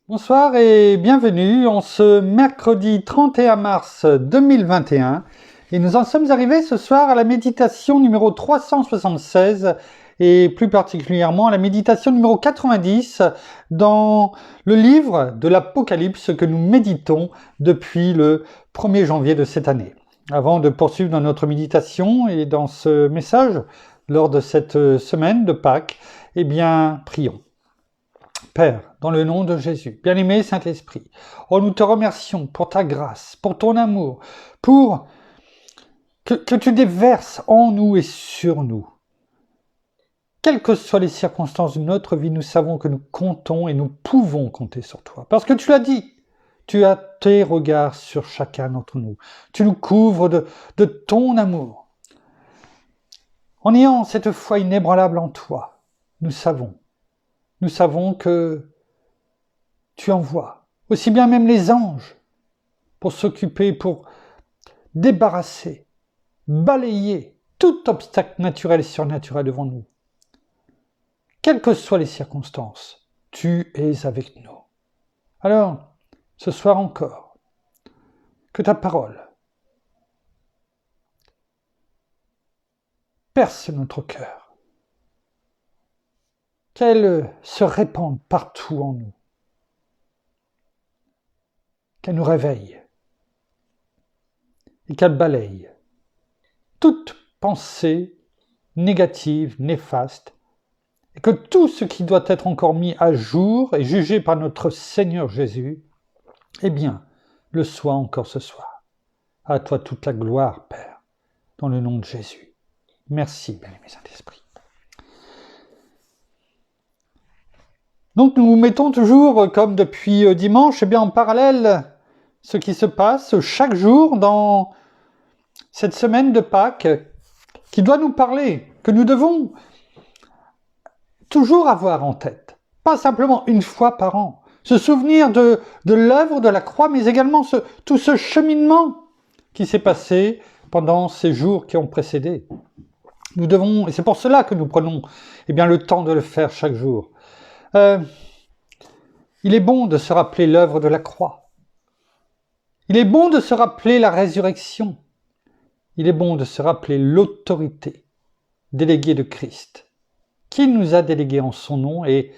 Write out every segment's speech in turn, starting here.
Bonsoir et bienvenue en ce mercredi 31 mars 2021 et nous en sommes arrivés ce soir à la méditation numéro 376 et plus particulièrement à la méditation numéro 90 dans le livre de l'Apocalypse que nous méditons depuis le 1er janvier de cette année. Avant de poursuivre dans notre méditation et dans ce message lors de cette semaine de Pâques, eh bien prions. Père, dans le nom de Jésus, bien-aimé Saint-Esprit, oh, nous te remercions pour ta grâce, pour ton amour, pour que tu déverses en nous et sur nous. Quelles que soient les circonstances de notre vie, nous savons que nous comptons et nous pouvons compter sur toi. Parce que tu l'as dit, tu as tes regards sur chacun d'entre nous. Tu nous couvres de ton amour. En ayant cette foi inébranlable en toi, nous savons que tu envoies aussi bien même les anges pour s'occuper, pour débarrasser, balayer tout obstacle naturel et surnaturel devant nous. Quelles que soient les circonstances, tu es avec nous. Alors, ce soir encore, que ta parole perce notre cœur, qu'elle se répande partout en nous, qu'elle nous réveille et qu'elle balaye toute pensée négative, néfaste, et que tout ce qui doit être encore mis à jour et jugé par notre Seigneur Jésus, eh bien, le soit encore ce soir. À toi toute la gloire, Père, dans le nom de Jésus. Merci, bien-aimé Saint-Esprit. Donc nous mettons toujours, comme depuis dimanche, eh bien, en parallèle ce qui se passe chaque jour dans cette semaine de Pâques qui doit nous parler, que nous devons toujours avoir en tête, pas simplement une fois par an, se souvenir de l'œuvre de la croix, mais également tout ce cheminement qui s'est passé pendant ces jours qui ont précédé. Nous devons, et c'est pour cela que nous prenons le temps de le faire chaque jour. Il est bon de se rappeler l'œuvre de la croix. Il est bon de se rappeler la résurrection. Il est bon de se rappeler l'autorité déléguée de Christ, qui nous a délégués en son nom, mais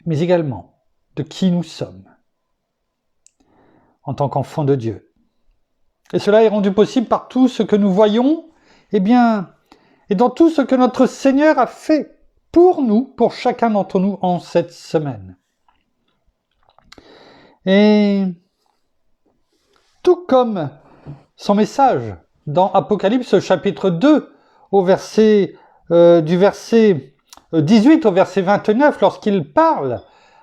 également de qui nous sommes en tant qu'enfants de Dieu. Et cela est rendu possible par tout ce que nous voyons, et dans tout ce que notre Seigneur a fait pour nous, pour chacun d'entre nous en cette semaine. Et tout comme son message dans Apocalypse chapitre 2, du verset 18 au verset 29, lorsqu'il parle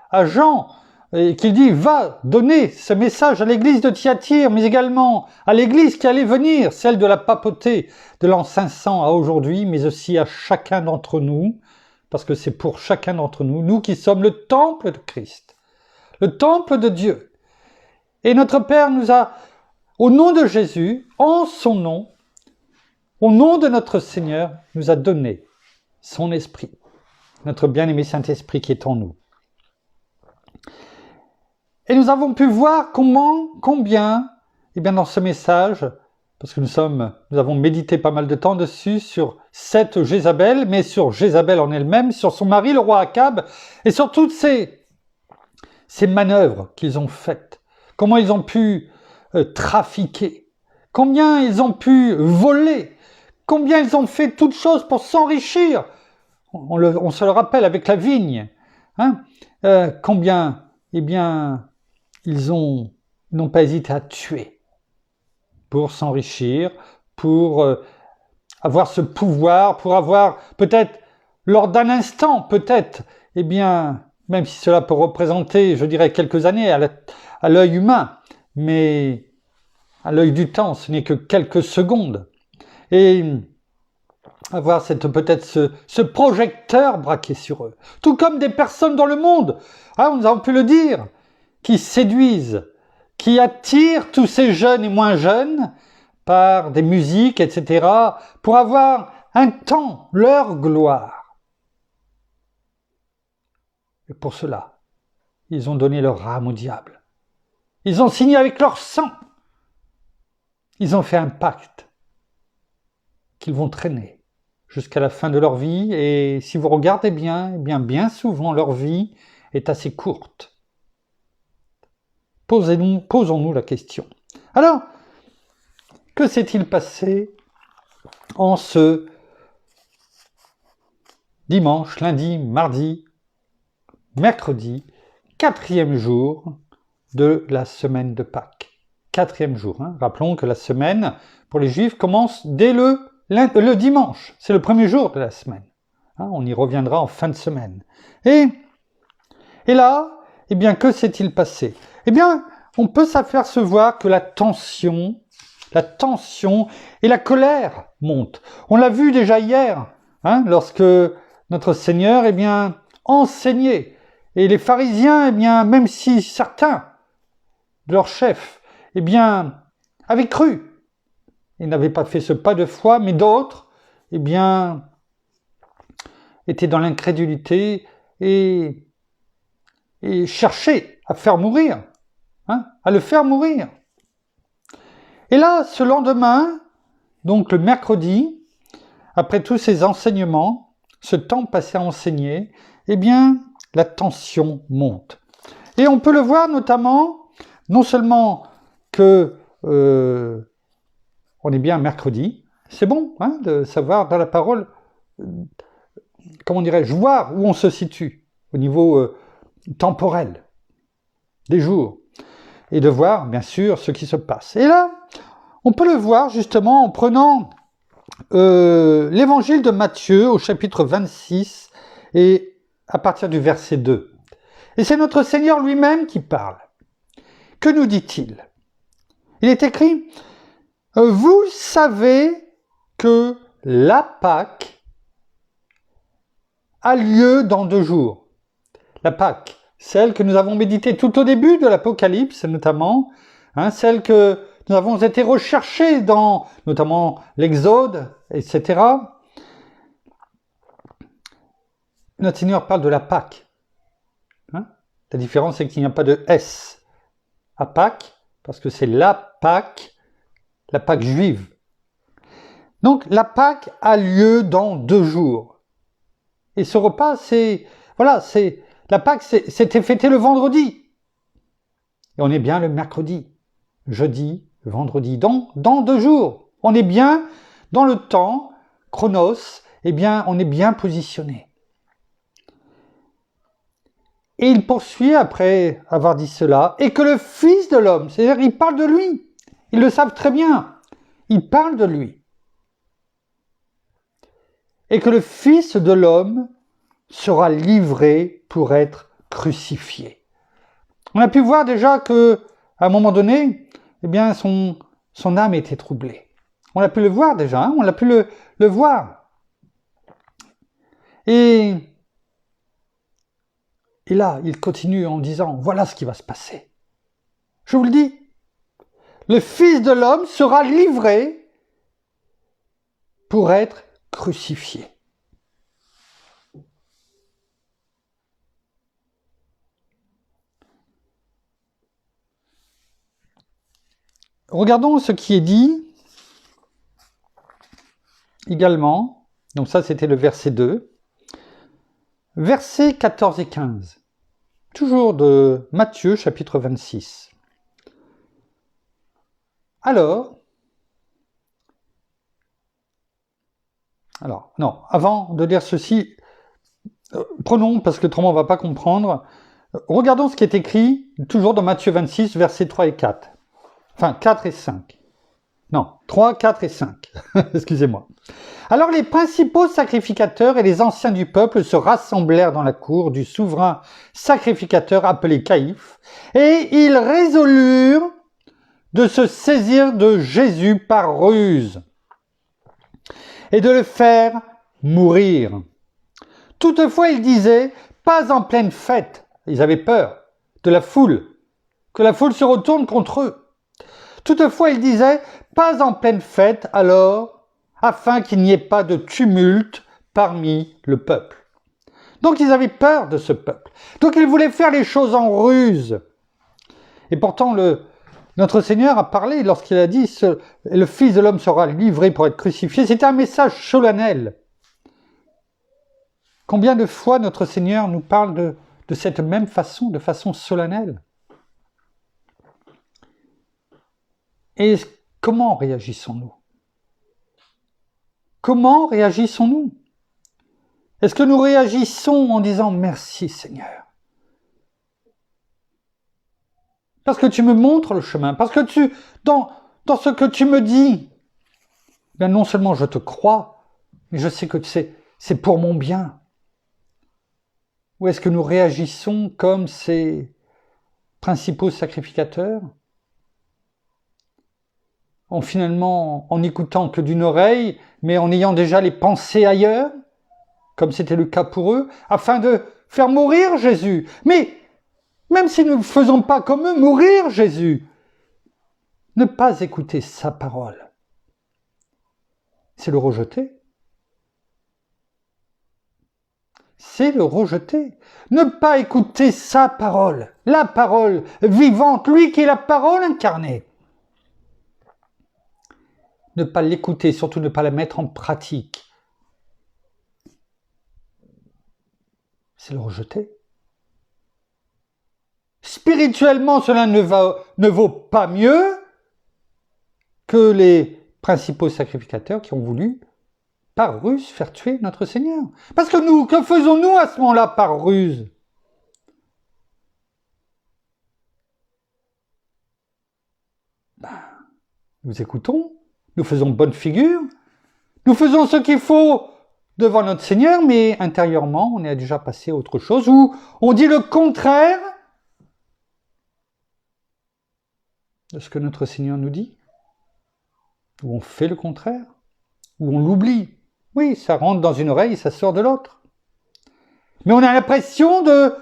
à Jean, et qu'il dit « Va donner ce message à l'église de Thyatire, mais également à l'église qui allait venir, celle de la papauté de l'an 500 à aujourd'hui, mais aussi à chacun d'entre nous, parce que c'est pour chacun d'entre nous, nous qui sommes le temple de Christ, le temple de Dieu. Et notre Père nous a, au nom de Jésus, en son nom, au nom de notre Seigneur, nous a donné son Esprit, notre bien-aimé Saint-Esprit qui est en nous. Et nous avons pu voir combien, dans ce message, parce que nous avons médité pas mal de temps dessus, sur cette Jézabel, mais sur Jézabel en elle-même, sur son mari, le roi Akab, et sur toutes ces manœuvres qu'ils ont faites, comment ils ont pu trafiquer, combien ils ont pu voler, combien ils ont fait toutes choses pour s'enrichir. On se le rappelle avec la vigne. Combien, ils n'ont pas hésité à tuer pour s'enrichir, pour avoir ce pouvoir, pour avoir peut-être, lors d'un instant, même si cela peut représenter, je dirais, quelques années à l'œil humain, mais à l'œil du temps, ce n'est que quelques secondes. Et avoir peut-être ce projecteur braqué sur eux. Tout comme des personnes dans le monde, nous avons pu le dire, qui séduisent, qui attirent tous ces jeunes et moins jeunes par des musiques, etc., pour avoir un temps, leur gloire. Et pour cela, ils ont donné leur âme au diable. Ils ont signé avec leur sang. Ils ont fait un pacte qu'ils vont traîner jusqu'à la fin de leur vie. Et si vous regardez bien, bien souvent, leur vie est assez courte. Posons-nous la question. Alors, que s'est-il passé en ce dimanche, lundi, mardi, mercredi, 4e jour de la semaine de Pâques? 4e jour. Rappelons que la semaine, pour les Juifs, commence dès le dimanche. C'est le premier jour de la semaine. On y reviendra en fin de semaine. Et là, que s'est-il passé? On peut s'apercevoir que la tension et la colère montent. On l'a vu déjà hier, lorsque notre Seigneur enseignait. Et les pharisiens, même si certains de leurs chefs, avaient cru, ils n'avaient pas fait ce pas de foi, mais d'autres, étaient dans l'incrédulité et cherchaient à faire mourir, à le faire mourir. Et là, ce lendemain, donc le mercredi, après tous ces enseignements, ce temps passé à enseigner, la tension monte. Et on peut le voir notamment, non seulement que on est bien mercredi, c'est bon de savoir dans la parole, voir où on se situe au niveau temporel des jours, et de voir bien sûr ce qui se passe. Et là, on peut le voir justement en prenant l'évangile de Matthieu au chapitre 26 et à partir du verset 2. Et c'est notre Seigneur lui-même qui parle. Que nous dit-il? Il est écrit « Vous savez que la Pâque a lieu dans 2 jours. » La Pâque, celle que nous avons méditée tout au début de l'Apocalypse notamment, celle que nous avons été recherchés dans notamment l'Exode, etc. Notre Seigneur parle de la Pâque. La différence, c'est qu'il n'y a pas de S à Pâques, parce que c'est la Pâque juive. Donc la Pâque a lieu dans 2 jours. Et ce repas, la Pâque, c'était fêté le vendredi. Et on est bien le mercredi, jeudi, vendredi, dans 2 jours. On est bien dans le temps, chronos, on est bien positionné. Et il poursuit après avoir dit cela, et que le Fils de l'homme, c'est-à-dire il parle de lui, ils le savent très bien, il parle de lui. Et que le Fils de l'homme sera livré pour être crucifié. On a pu voir déjà que, à un moment donné, son âme était troublée. On a pu le voir déjà, on a pu le voir. Et là, il continue en disant, voilà ce qui va se passer. Je vous le dis, le Fils de l'homme sera livré pour être crucifié. Regardons ce qui est dit également. Donc ça, c'était le verset 2. Versets 14 et 15. Toujours de Matthieu, chapitre 26. Alors, non, avant de lire ceci, prenons, parce que autrement on ne va pas comprendre, regardons ce qui est écrit, toujours dans Matthieu 26, versets 3 et 4. Enfin, 4 et 5. Non, 3, 4 et 5. Excusez-moi. Alors les principaux sacrificateurs et les anciens du peuple se rassemblèrent dans la cour du souverain sacrificateur appelé Caïphe, et ils résolurent de se saisir de Jésus par ruse et de le faire mourir. Toutefois, ils disaient, pas en pleine fête. Ils avaient peur de la foule, que la foule se retourne contre eux. Toutefois, ils disaient, pas en pleine fête alors, afin qu'il n'y ait pas de tumulte parmi le peuple. Donc ils avaient peur de ce peuple. Donc ils voulaient faire les choses en ruse. Et pourtant, notre Seigneur a parlé lorsqu'il a dit « Le Fils de l'homme sera livré pour être crucifié ». C'était un message solennel. Combien de fois notre Seigneur nous parle de cette même façon, de façon solennelle? Et comment réagissons-nous? Comment réagissons-nous? Est-ce que nous réagissons en disant « Merci Seigneur ». Parce que tu me montres le chemin, parce que dans ce que tu me dis, bien non seulement je te crois, mais je sais que c'est pour mon bien. Ou est-ce que nous réagissons comme ces principaux sacrificateurs, en écoutant que d'une oreille, mais en ayant déjà les pensées ailleurs, comme c'était le cas pour eux, afin de faire mourir Jésus. Mais même si nous ne faisons pas comme eux, mourir Jésus, ne pas écouter sa parole, c'est le rejeter. C'est le rejeter. Ne pas écouter sa parole, la parole vivante, lui qui est la parole incarnée. Ne pas l'écouter, surtout ne pas la mettre en pratique. C'est le rejeter. Spirituellement, cela ne vaut pas mieux que les principaux sacrificateurs qui ont voulu, par ruse, faire tuer notre Seigneur. Parce que nous, que faisons-nous à ce moment-là par ruse? Nous écoutons, nous faisons bonne figure, nous faisons ce qu'il faut devant notre Seigneur, mais intérieurement, on est déjà passé à autre chose, où on dit le contraire de ce que notre Seigneur nous dit, où on fait le contraire, où on l'oublie. Oui, ça rentre dans une oreille et ça sort de l'autre. Mais on a l'impression de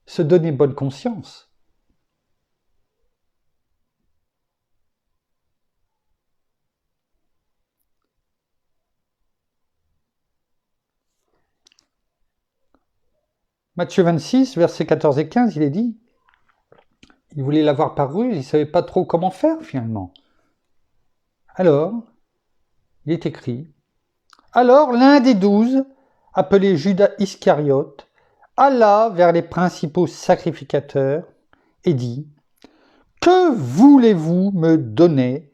se donner bonne conscience. Matthieu 26, versets 14 et 15, il est dit, il voulait l'avoir par ruse, il ne savait pas trop comment faire finalement. Alors, il est écrit, alors l'un des 12, appelé Judas Iscariote, alla vers les principaux sacrificateurs et dit, « Que voulez-vous me donner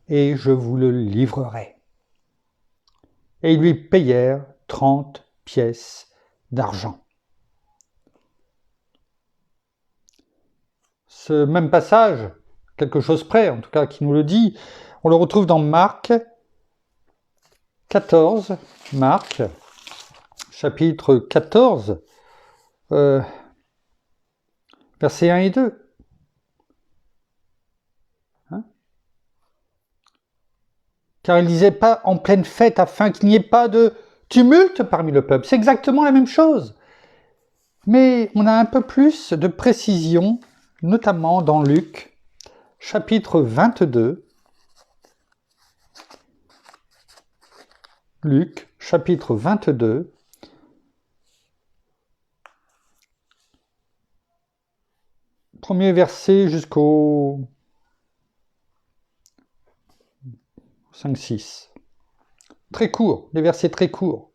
et je vous le livrerai ?» Et ils lui payèrent 30 pièces d'argent. Ce même passage, quelque chose près, en tout cas qui nous le dit, on le retrouve dans Marc 14, Marc, chapitre 14, versets 1 et 2. Car il disait pas en pleine fête afin qu'il n'y ait pas de tumulte parmi le peuple. C'est exactement la même chose. Mais on a un peu plus de précision, notamment dans Luc, chapitre 22. Luc, chapitre 22. Premier verset jusqu'au 5-6. Très court, des versets très courts,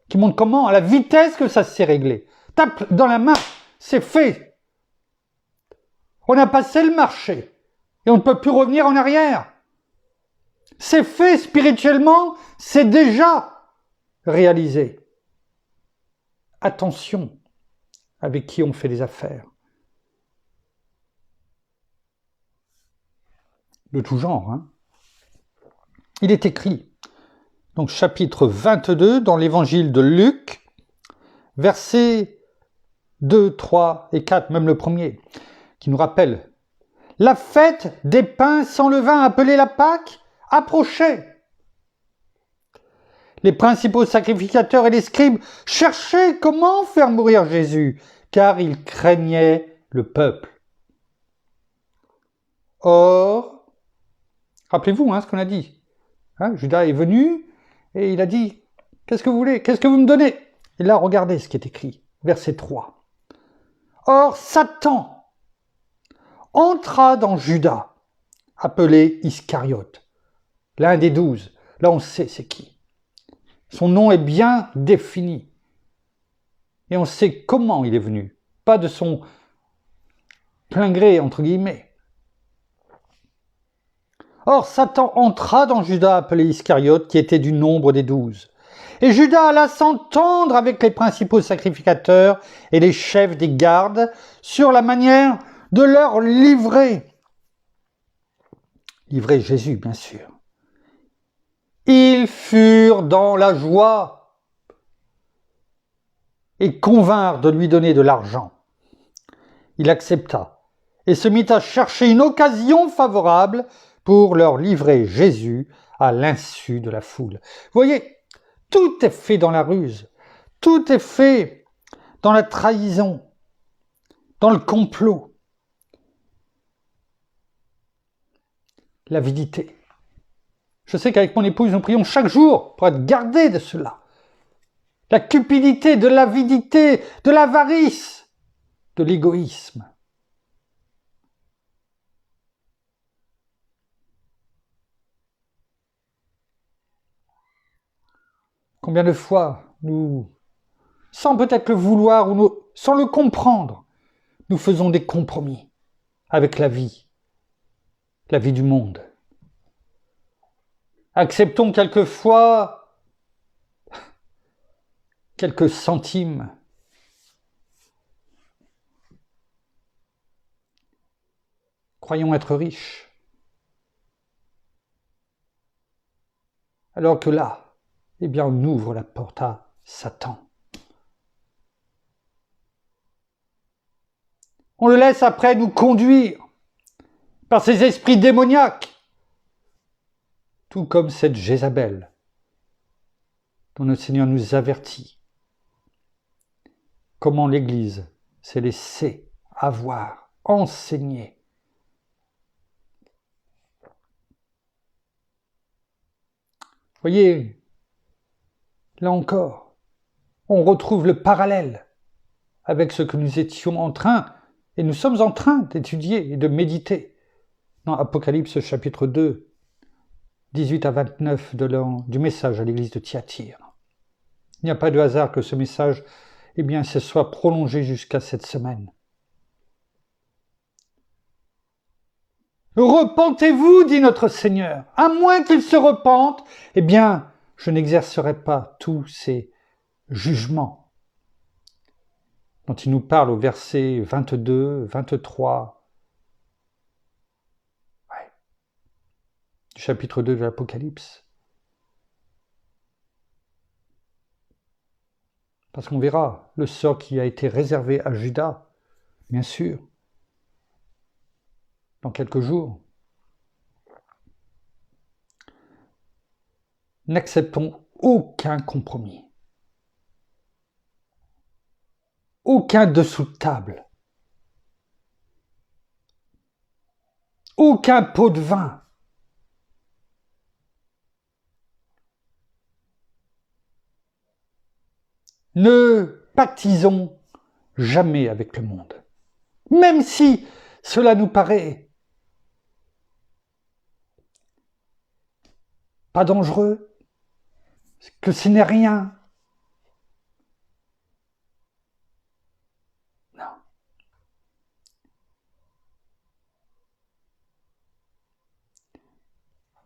qui montrent comment, à la vitesse que ça s'est réglé. Tape dans la main, c'est fait. On a passé le marché et on ne peut plus revenir en arrière. C'est fait spirituellement, c'est déjà réalisé. Attention avec qui on fait des affaires. De tout genre. Hein. Il est écrit, donc chapitre 22 dans l'évangile de Luc, versets 2, 3 et 4, même le premier, qui nous rappelle « La fête des pains sans levain appelée la Pâque approchait. Les principaux sacrificateurs et les scribes cherchaient comment faire mourir Jésus, car ils craignaient le peuple. Or, rappelez-vous ce qu'on a dit. Judas est venu et il a dit « Qu'est-ce que vous voulez? Qu'est-ce que vous me donnez ?» Et là, regardez ce qui est écrit, verset 3. Or, Satan entra dans Judas, appelé Iscariote, l'un des 12. Là, on sait c'est qui. Son nom est bien défini. Et on sait comment il est venu. Pas de son plein gré, entre guillemets. Or, Satan entra dans Judas, appelé Iscariote, qui était du nombre des 12. Et Judas alla s'entendre avec les principaux sacrificateurs et les chefs des gardes sur la manière de leur livrer. Livrer Jésus, bien sûr. Ils furent dans la joie et convinrent de lui donner de l'argent. Il accepta et se mit à chercher une occasion favorable pour leur livrer Jésus à l'insu de la foule. Vous voyez, tout est fait dans la ruse, tout est fait dans la trahison, dans le complot. L'avidité. Je sais qu'avec mon épouse, nous prions chaque jour pour être gardés de cela. La cupidité, de l'avidité, de l'avarice, de l'égoïsme. Combien de fois nous, sans peut-être le vouloir ou sans le comprendre, nous faisons des compromis avec la vie du monde. Acceptons quelquefois quelques centimes. Croyons être riches. Alors que là, eh bien, on ouvre la porte à Satan. On le laisse après nous conduire par ces esprits démoniaques, tout comme cette Jézabel dont le Seigneur nous avertit. Comment l'Église s'est laissée avoir, enseigner. Voyez, là encore, on retrouve le parallèle avec ce que nous étions en train, et nous sommes en train d'étudier et de méditer dans Apocalypse chapitre 2, 18 à 29 du message à l'église de Thyatire. Il n'y a pas de hasard que ce message, eh bien, se soit prolongé jusqu'à cette semaine. Repentez-vous, dit notre Seigneur. À moins qu'il se repente, eh bien, je n'exercerai pas tous ces jugements dont il nous parle au verset 22, 23, du chapitre 2 de l'Apocalypse. Parce qu'on verra le sort qui a été réservé à Judas, bien sûr, dans quelques jours. N'acceptons aucun compromis, aucun dessous de table, aucun pot de vin. Ne pactisons jamais avec le monde, même si cela nous paraît pas dangereux, que ce n'est rien. Non.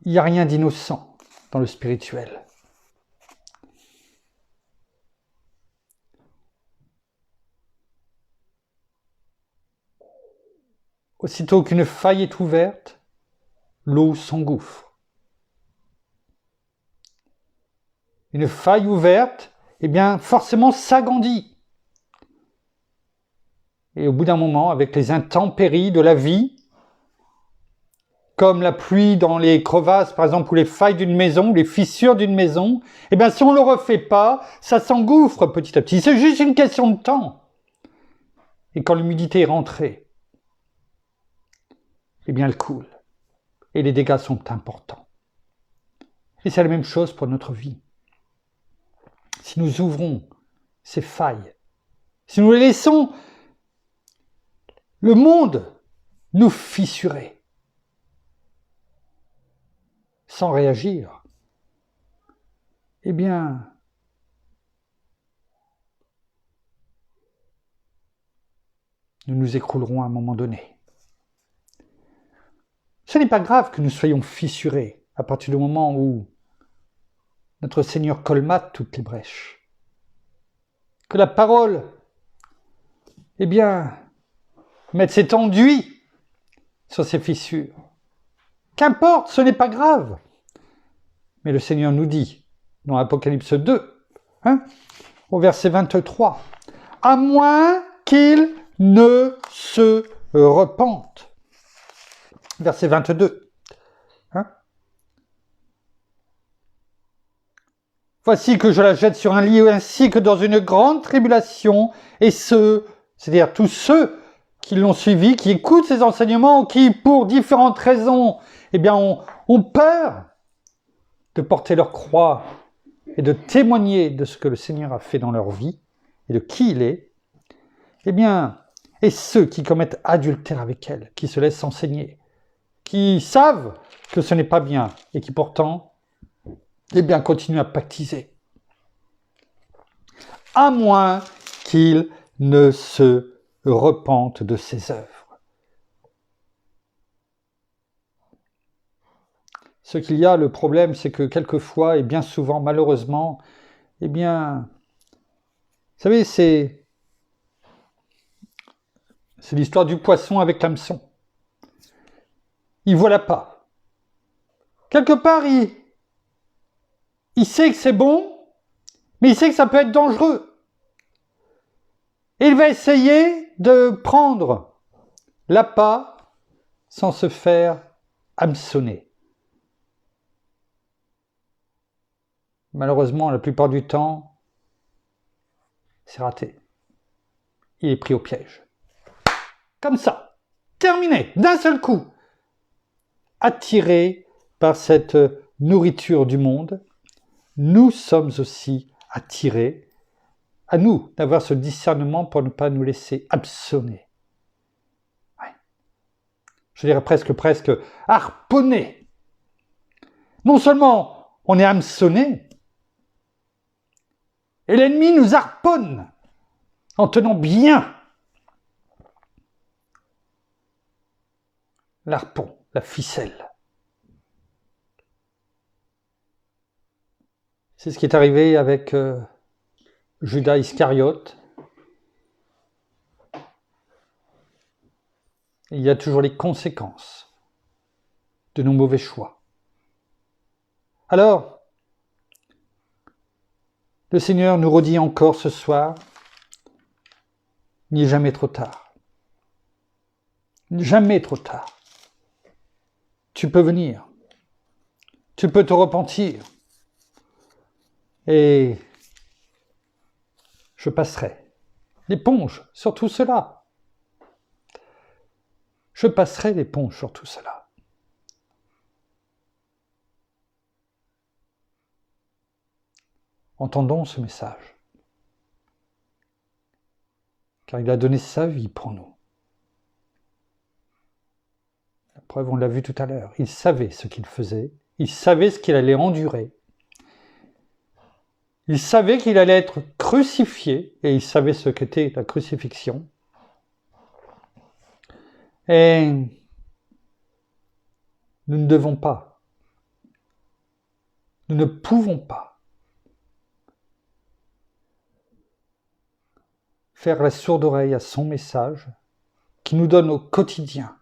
Il n'y a rien d'innocent dans le spirituel. Aussitôt qu'une faille est ouverte, l'eau s'engouffre. Une faille ouverte, eh bien, forcément s'agrandit. Et au bout d'un moment, avec les intempéries de la vie, comme la pluie dans les crevasses, par exemple, ou les failles d'une maison, ou les fissures d'une maison, eh bien, si on ne le refait pas, ça s'engouffre petit à petit. C'est juste une question de temps. Et quand l'humidité est rentrée, eh bien, elle coule. Et les dégâts sont importants. Et c'est la même chose pour notre vie. Si nous ouvrons ces failles, si nous laissons le monde nous fissurer, sans réagir, eh bien, nous nous écroulerons à un moment donné. Ce n'est pas grave que nous soyons fissurés à partir du moment où notre Seigneur colmate toutes les brèches. Que la parole, eh bien, mette cet enduit sur ces fissures. Qu'importe, ce n'est pas grave. Mais le Seigneur nous dit, dans Apocalypse 2, au verset 23, « À moins qu'il ne se repente. » Verset 22. « Voici que je la jette sur un lit ainsi que dans une grande tribulation, et c'est-à-dire tous ceux qui l'ont suivi, qui écoutent ses enseignements, ou qui, pour différentes raisons, eh bien, ont peur de porter leur croix et de témoigner de ce que le Seigneur a fait dans leur vie et de qui il est, eh bien, et ceux qui commettent adultère avec elle, qui se laissent enseigner, qui savent que ce n'est pas bien et qui pourtant, eh bien, continuent à pactiser. À moins qu'ils ne se repentent de ses œuvres. Ce qu'il y a, le problème, c'est que quelquefois, et bien souvent, malheureusement, eh bien, vous savez, c'est l'histoire du poisson avec l'hameçon. Il voit l'appât. Quelque part, il sait que c'est bon, mais il sait que ça peut être dangereux. Et il va essayer de prendre l'appât sans se faire hameçonner. Malheureusement, la plupart du temps, c'est raté. Il est pris au piège. Comme ça, terminé, d'un seul coup. Attiré par cette nourriture du monde, nous sommes aussi attirés, à nous d'avoir ce discernement pour ne pas nous laisser hameçonner. Ouais. Je dirais presque harponner. Non seulement on est hameçonné, et l'ennemi nous harponne en tenant bien l'harpon, la ficelle. C'est ce qui est arrivé avec Judas Iscariote. Il y a toujours les conséquences de nos mauvais choix. Alors, le Seigneur nous redit encore ce soir, il n'est jamais trop tard. Jamais trop tard. Tu peux venir. Tu peux te repentir. Et je passerai l'éponge sur tout cela. Je passerai l'éponge sur tout cela. Entendons ce message. Car il a donné sa vie pour nous. La preuve, on l'a vu tout à l'heure. Il savait ce qu'il faisait. Il savait ce qu'il allait endurer. Il savait qu'il allait être crucifié. Et il savait ce qu'était la crucifixion. Et nous ne devons pas. Nous ne pouvons pas faire la sourde oreille à son message qui nous donne au quotidien,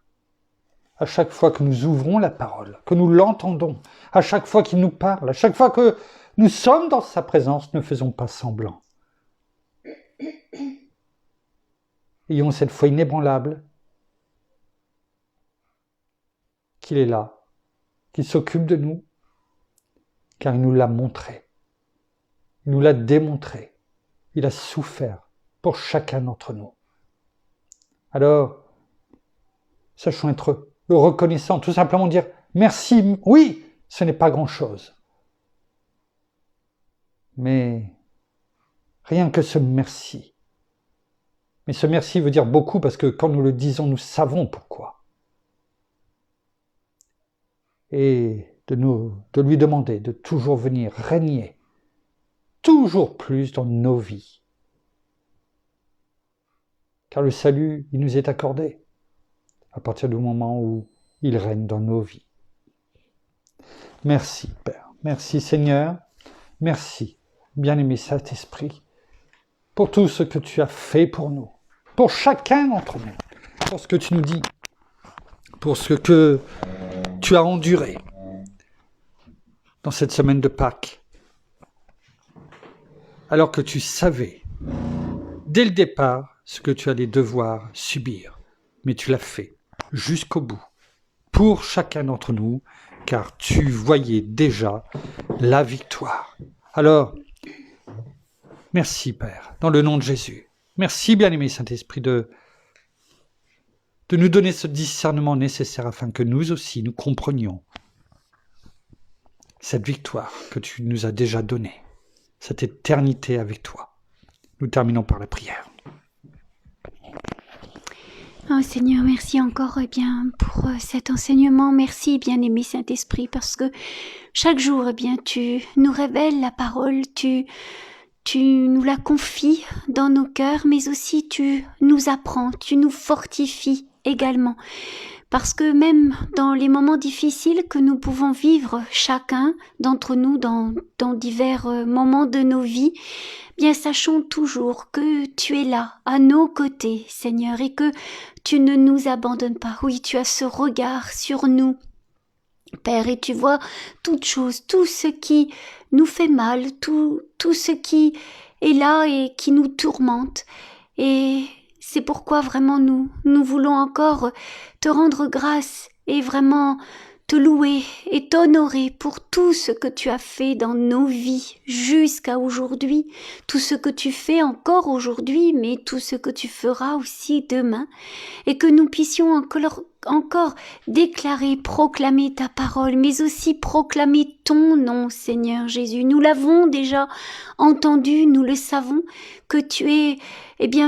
à chaque fois que nous ouvrons la parole, que nous l'entendons, à chaque fois qu'il nous parle, à chaque fois que nous sommes dans sa présence, ne faisons pas semblant. Ayons cette foi inébranlable qu'il est là, qu'il s'occupe de nous, car il nous l'a montré, il nous l'a démontré, il a souffert pour chacun d'entre nous. Alors, sachons être reconnaissants, tout simplement dire merci, oui, ce n'est pas grand-chose. Mais Rien que ce merci. Mais ce merci veut dire beaucoup parce que quand nous le disons, nous savons pourquoi. Et de lui demander de toujours venir régner toujours plus dans nos vies. Car le salut, il nous est accordé à partir du moment où il règne dans nos vies. Merci Père, merci Seigneur, merci bien-aimé Saint-Esprit pour tout ce que tu as fait pour nous, pour chacun d'entre nous, pour ce que tu nous dis, pour ce que tu as enduré dans cette semaine de Pâques, alors que tu savais, dès le départ, ce que tu allais devoir subir. Mais tu l'as fait jusqu'au bout, pour chacun d'entre nous, car tu voyais déjà la victoire. Alors, merci Père, dans le nom de Jésus. Merci bien-aimé Saint-Esprit de nous donner ce discernement nécessaire afin que nous aussi, nous comprenions cette victoire que tu nous as déjà donnée, cette éternité avec toi. Nous terminons par la prière. Oh Seigneur, merci encore pour cet enseignement. Merci bien-aimé Saint-Esprit, parce que chaque jour tu nous révèles la parole, tu nous la confies dans nos cœurs, mais aussi tu nous apprends, tu nous fortifies également. Parce que même dans les moments difficiles que nous pouvons vivre, chacun d'entre nous dans divers moments de nos vies, bien sachons toujours que tu es là, à nos côtés, Seigneur, et que tu ne nous abandonnes pas. Oui, tu as ce regard sur nous, Père, et tu vois toutes choses, tout ce qui nous fait mal, tout ce qui est là et qui nous tourmente. Et c'est pourquoi vraiment nous voulons encore te rendre grâce et vraiment te louer et t'honorer pour tout ce que tu as fait dans nos vies jusqu'à aujourd'hui, tout ce que tu fais encore aujourd'hui, mais tout ce que tu feras aussi demain, et que nous puissions encore déclarer, proclamer ta parole, mais aussi proclamer ton nom, Seigneur Jésus. Nous l'avons déjà entendu, nous le savons, que tu es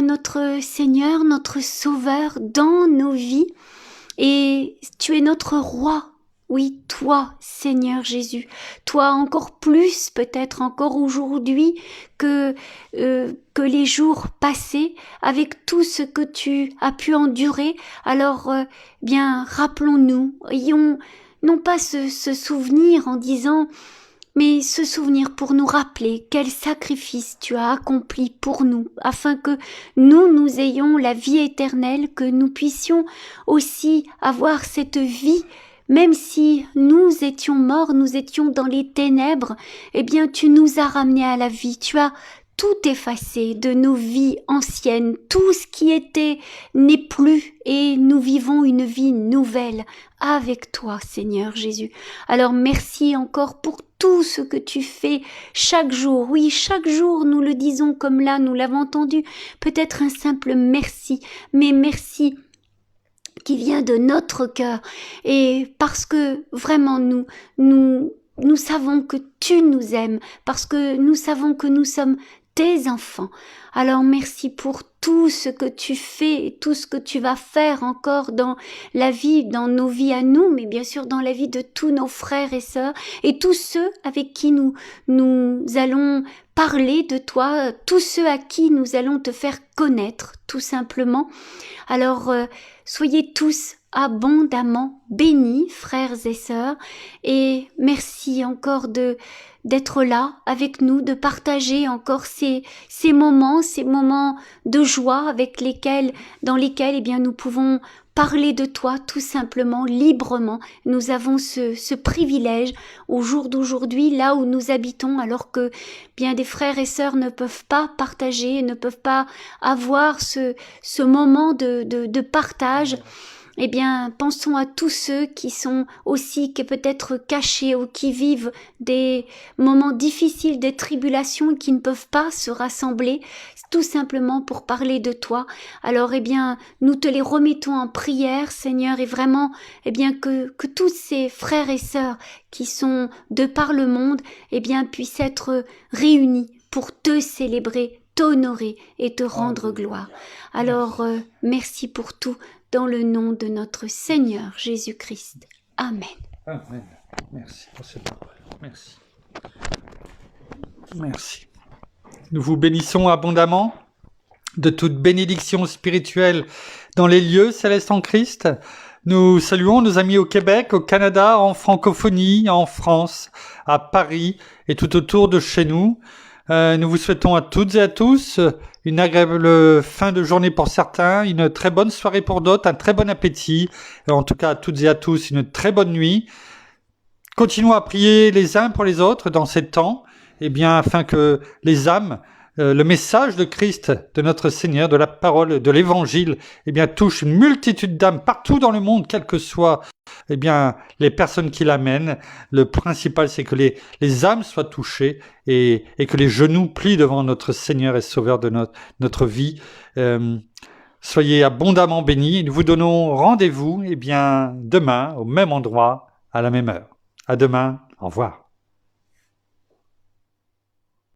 notre Seigneur, notre Sauveur dans nos vies, et tu es notre Roi. Oui, toi, Seigneur Jésus, toi encore plus, peut-être encore aujourd'hui que les jours passés, avec tout ce que tu as pu endurer. Alors, rappelons-nous, ayons non pas ce souvenir en disant, mais ce souvenir pour nous rappeler quel sacrifice tu as accompli pour nous, afin que nous ayons la vie éternelle, que nous puissions aussi avoir cette vie. Même si nous étions morts, nous étions dans les ténèbres, tu nous as ramenés à la vie. Tu as tout effacé de nos vies anciennes. Tout ce qui était n'est plus et nous vivons une vie nouvelle avec toi, Seigneur Jésus. Alors merci encore pour tout ce que tu fais chaque jour. Oui, chaque jour, nous le disons comme là, nous l'avons entendu. Peut-être un simple merci, mais merci qui vient de notre cœur, et parce que vraiment nous savons que tu nous aimes, parce que nous savons que nous sommes tes enfants. Alors merci pour tout ce que tu fais et tout ce que tu vas faire encore dans la vie, dans nos vies à nous, mais bien sûr dans la vie de tous nos frères et sœurs et tous ceux avec qui nous allons parler de toi, tous ceux à qui nous allons te faire connaître, tout simplement. Alors, soyez tous abondamment bénis, frères et sœurs, et merci encore d'être là avec nous, de partager encore ces moments de joie dans lesquels nous pouvons parler de toi tout simplement, librement. Nous avons ce privilège au jour d'aujourd'hui, là où nous habitons, alors que bien des frères et sœurs ne peuvent pas partager, ne peuvent pas avoir ce moment de partage. Pensons à tous ceux qui sont aussi, qui peut-être cachés ou qui vivent des moments difficiles, des tribulations, qui ne peuvent pas se rassembler, tout simplement pour parler de toi. Alors, nous te les remettons en prière, Seigneur, et vraiment, que tous ces frères et sœurs qui sont de par le monde, puissent être réunis pour te célébrer t'honorer et te rendre gloire. Alors, merci pour tout, dans le nom de notre Seigneur Jésus-Christ. Amen. Amen. Merci pour ces paroles. Merci. Merci. Nous vous bénissons abondamment de toute bénédiction spirituelle dans les lieux célestes en Christ. Nous saluons nos amis au Québec, au Canada, en francophonie, en France, à Paris et tout autour de chez nous. Nous vous souhaitons à toutes et à tous une agréable fin de journée pour certains, une très bonne soirée pour d'autres, un très bon appétit. En tout cas, à toutes et à tous, une très bonne nuit. Continuons à prier les uns pour les autres dans ces temps, afin que les âmes, le message de Christ, de notre Seigneur, de la parole, de l'Évangile, touche une multitude d'âmes partout dans le monde, quelles que soient les personnes qui l'amènent. Le principal, c'est que les âmes soient touchées et que les genoux plient devant notre Seigneur et Sauveur de notre vie. Soyez abondamment bénis. Nous vous donnons rendez-vous demain au même endroit, à la même heure. À demain. Au revoir.